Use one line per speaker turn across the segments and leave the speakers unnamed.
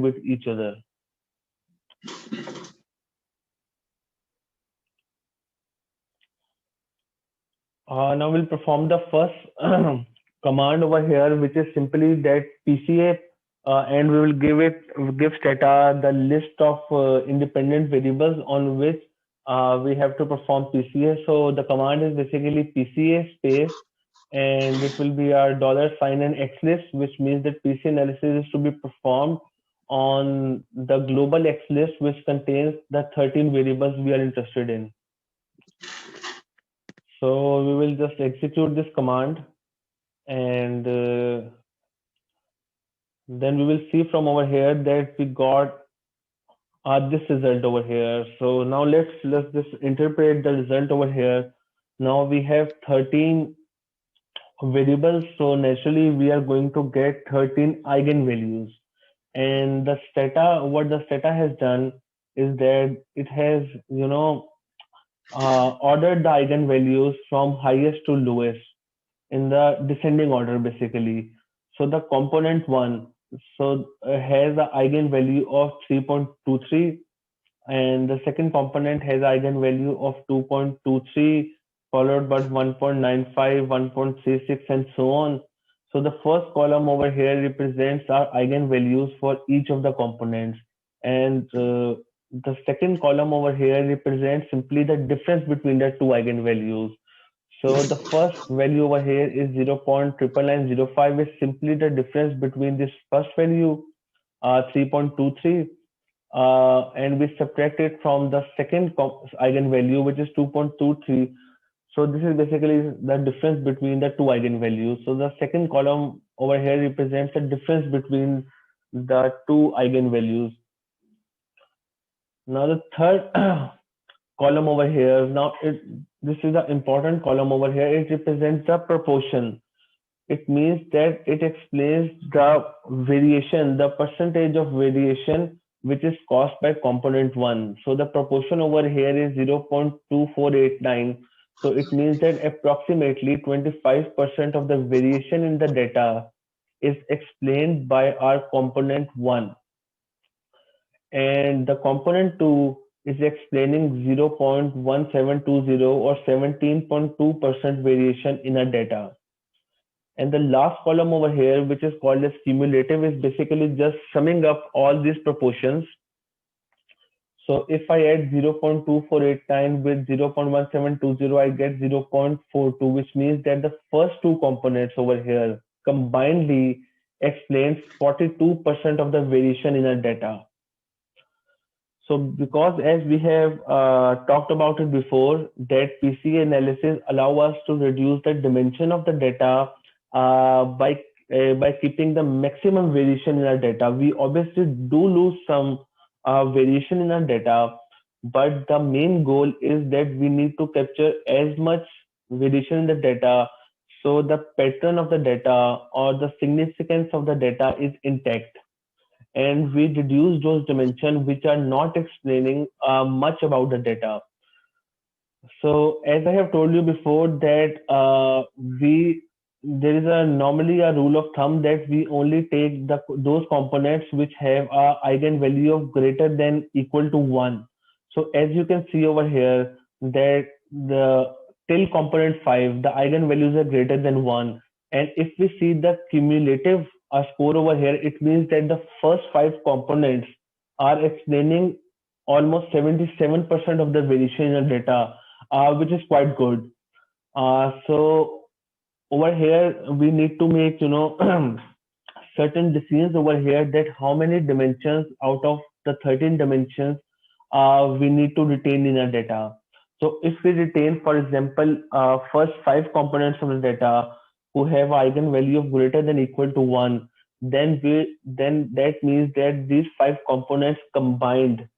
with each other. Now we'll perform the first command over here, which is simply that PCA, and we will give Stata the list of independent variables on which we have to perform PCA. So the command is basically PCA space, and it will be our dollar sign and X list, which means that PCA analysis is to be performed on the global X list, which contains the 13 variables we are interested in. So we will just execute this command, and then we will see from over here that we got this result over here. So now let's just interpret the result over here. Now we have 13 variables, so naturally we are going to get 13 eigenvalues. And the Stata, what the Stata has done is that it has, ordered the eigenvalues from highest to lowest in the descending order basically. So the component one has the eigenvalue of 3.23, and the second component has eigenvalue of 2.23, followed by 1.95, 1.36, and so on. So the first column over here represents our eigenvalues for each of the components, and the second column over here represents simply the difference between the two eigenvalues. So the first value over here is 0.99905, is simply the difference between this first value, 3.23, and we subtract it from the second eigenvalue, which is 2.23. So this is basically the difference between the two eigenvalues. So the second column over here represents the difference between the two eigenvalues. Now the third column over here, this is the important column over here. It represents the proportion. It means that it explains the variation, the percentage of variation which is caused by component one. So the proportion over here is 0.2489. So it means that approximately 25% of the variation in the data is explained by our component one. And the component two is explaining 0.1720 or 17.2% variation in our data. And the last column over here, which is called as cumulative, is basically just summing up all these proportions. So if I add 0.2489 with 0.1720, I get 0.42, which means that the first two components over here combinedly explains 42% of the variation in our data. So because as we have talked about it before, that PCA analysis allow us to reduce the dimension of the data by keeping the maximum variation in our data. We obviously do lose some variation in our data, but the main goal is that we need to capture as much variation in the data so the pattern of the data or the significance of the data is intact, and we reduce those dimensions which are not explaining much about the data. So as I have told you before that there is normally a rule of thumb that we only take those components which have a eigenvalue of greater than equal to 1. So as you can see over here that the till component 5, the eigenvalues are greater than 1. And if we see the cumulative score over here, it means that the first 5 components are explaining almost 77% of the variation in the data, which is quite good. So over here we need to make certain decisions over here that how many dimensions out of the 13 dimensions we need to retain in our data. So if we retain, for example, first 5 components of the data who have eigenvalue of greater than equal to 1, then that means that these 5 components combined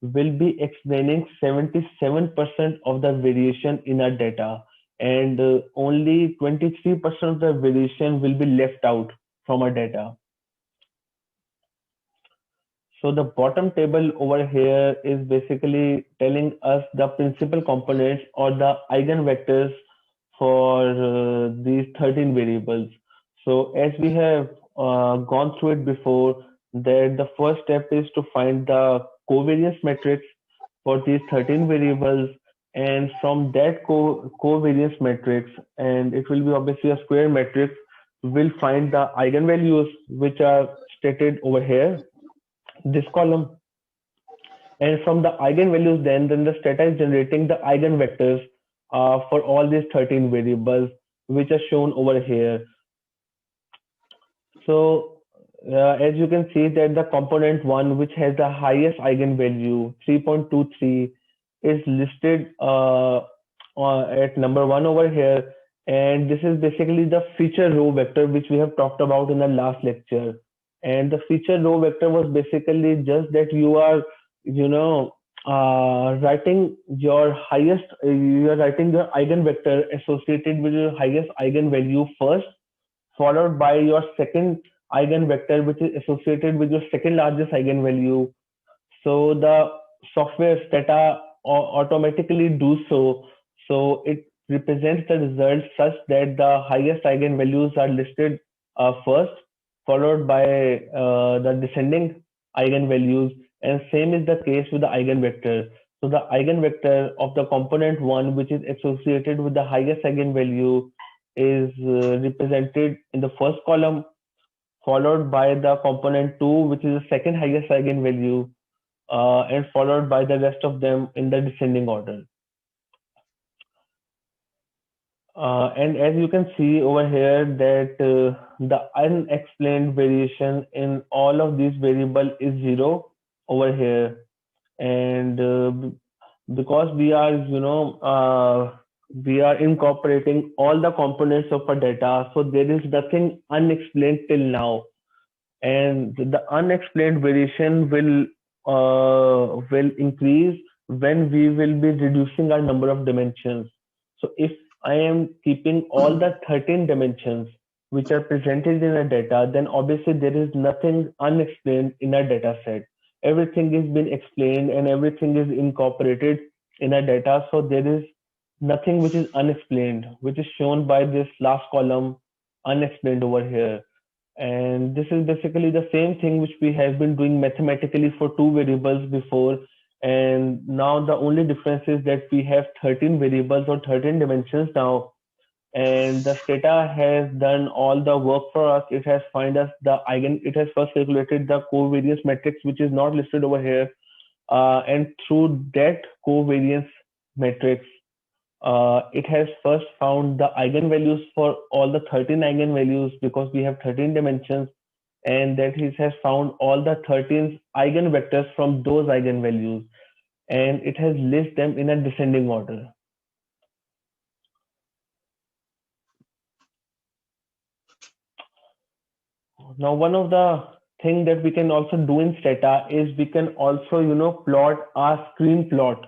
will be explaining 77% of the variation in our data, and only 23% of the variation will be left out from our data. So the bottom table over here is basically telling us the principal components or the eigenvectors for these 13 variables. So as we have gone through it before, that the first step is to find the covariance matrix for these 13 variables, and from that covariance matrix, and it will be obviously a square matrix, we'll find the eigenvalues which are stated over here, this column. And from the eigenvalues, then the stata is generating the eigenvectors for all these 13 variables, which are shown over here. So as you can see that the component one, which has the highest eigenvalue 3.23, is listed at number one over here. And this is basically the feature row vector, which we have talked about in the last lecture. And the feature row vector was basically just that you are, you know, you are writing your eigenvector associated with your highest eigenvalue first, followed by your second eigenvector, which is associated with your second largest eigenvalue. So the software Stata automatically do so. So it represents the result such that the highest eigenvalues are listed first, followed by the descending eigenvalues. And same is the case with the eigenvector. So the eigenvector of the component one, which is associated with the highest eigenvalue, is represented in the first column, followed by the component 2, which is the second highest eigenvalue, and followed by the rest of them in the descending order. And as you can see over here that the unexplained variation in all of these variables is 0 over here. And because we are incorporating all the components of our data, so there is nothing unexplained till now. And the unexplained variation will increase when we will be reducing our number of dimensions. So if I am keeping all the 13 dimensions which are presented in a data, then obviously there is nothing unexplained in a data set. Everything is been explained and everything is incorporated in a data. So there is nothing which is unexplained, which is shown by this last column, unexplained over here. And this is basically the same thing which we have been doing mathematically for two variables before. And now the only difference is that we have 13 variables or 13 dimensions now. And the Stata has done all the work for us. It has find us it has first calculated the covariance matrix, which is not listed over here. And through that covariance matrix, it has first found the eigenvalues for all the 13 eigenvalues, because we have 13 dimensions, and that it has found all the 13 eigenvectors from those eigenvalues, and it has listed them in a descending order. Now, one of the thing that we can also do in Stata is we can also, plot our screen plot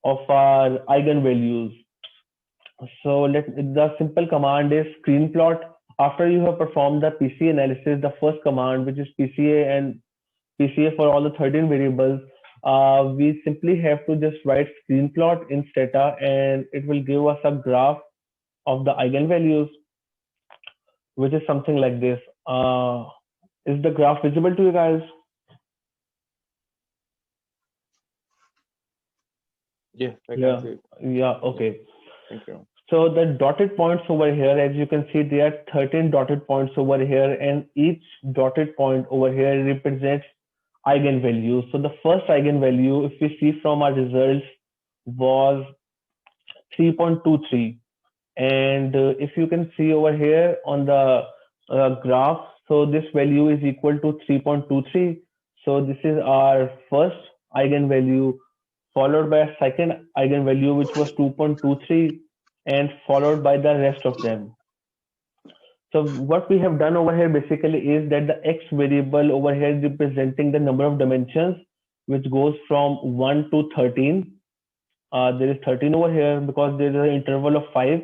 of our eigenvalues. So the simple command is screen plot. After you have performed the PCA analysis, the first command, which is PCA and PCA for all the 13 variables, we simply have to just write screen plot in Stata, and it will give us a graph of the eigenvalues, which is something like this. Is the graph visible to you guys?
Yeah, I can see it.
Yeah, okay.
Thank you.
So the dotted points over here, as you can see, there are 13 dotted points over here, and each dotted point over here represents eigenvalue. So the first eigenvalue, if we see from our results, was 3.23. And if you can see over here on the graph, so this value is equal to 3.23. So this is our first eigenvalue, followed by a second eigenvalue, which was 2.23, and followed by the rest of them. So what we have done over here basically is that the x variable over here is representing the number of dimensions, which goes from 1 to 13. There is 13 over here because there is an interval of 5.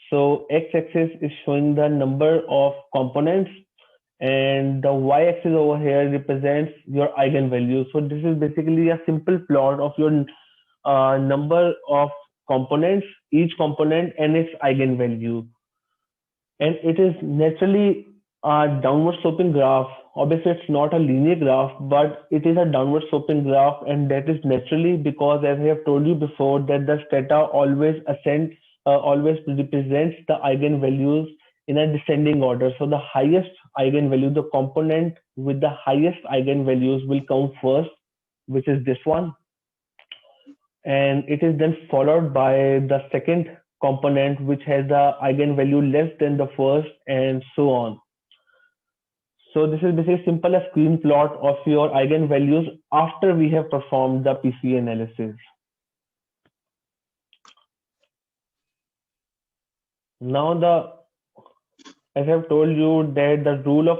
So x-axis is showing the number of components, and the y-axis over here represents your eigenvalue. So this is basically a simple plot of your number of components, each component and its eigenvalue. And it is naturally a downward sloping graph, obviously it's not a linear graph, but it is a downward sloping graph, and that is naturally because, as I have told you before, that the theta always represents the eigenvalues in a descending order. So the highest eigenvalue, the component with the highest eigenvalues will come first, which is this one, and it is then followed by the second component, which has the eigenvalue less than the first, and so on. So this is basically simple a screen plot of your eigenvalues after we have performed the PCA analysis. Now as I have told you that the rule of